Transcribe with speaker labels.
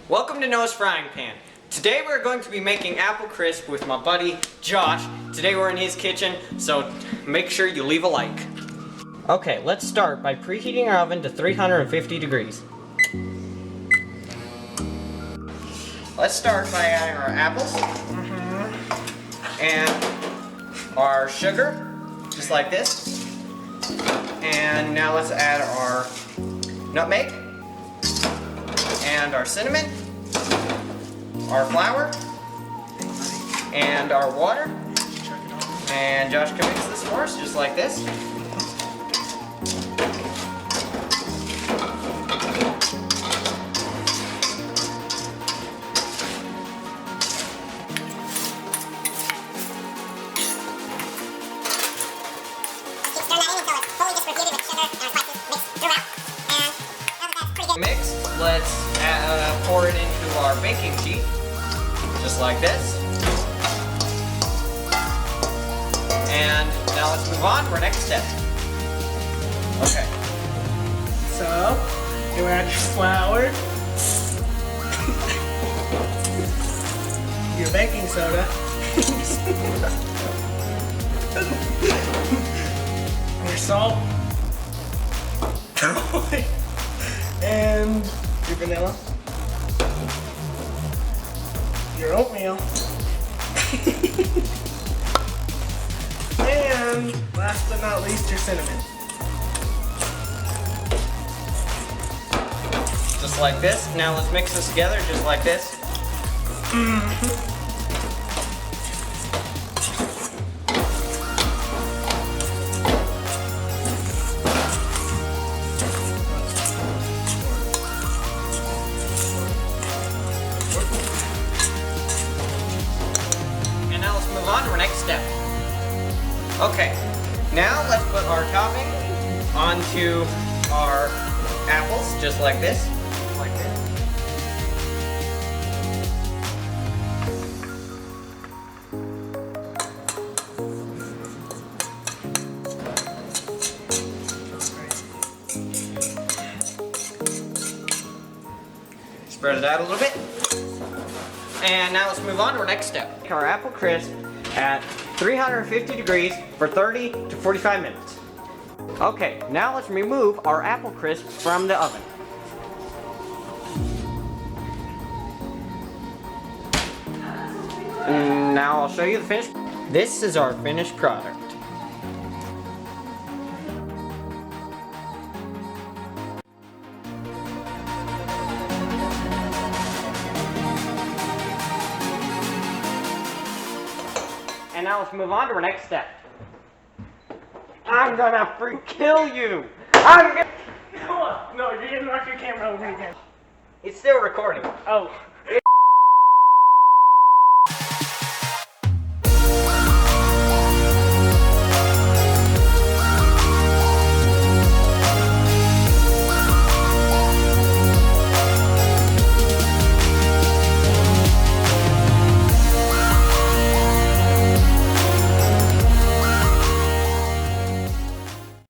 Speaker 1: Welcome to Noah's Frying Pan. Today we're going to be making apple crisp with my buddy Josh. Today we're in his kitchen, so make sure you leave a like. Okay, let's start by preheating our oven to 350 degrees. Let's start by adding our apples and our sugar, just like this. And now let's add our nutmeg and our cinnamon, our flour, and our water. And Josh can mix this for us, just like this. Mixed, let's pour it into our baking sheet, just like this. And now let's move on to our next step. Okay.
Speaker 2: So, you add your flour, your baking soda, your salt, and your vanilla, your oatmeal, and last but not least, your cinnamon.
Speaker 1: Just like this. Now let's mix this together, just like this. And now let's move on to our next step. Okay, now let's put our topping onto our apples, just like this. Like this. Spread it out a little bit. And now let's move on to our next step. Our apple crisp at 350 degrees for 30 to 45 minutes. Okay, now let's remove our apple crisp from the oven. And now I'll show you the finished. This is our finished product. And now let's move on to our next step. I'm gonna kill you!
Speaker 2: No, you're gonna knock your camera over again.
Speaker 1: It's still recording.
Speaker 2: Oh.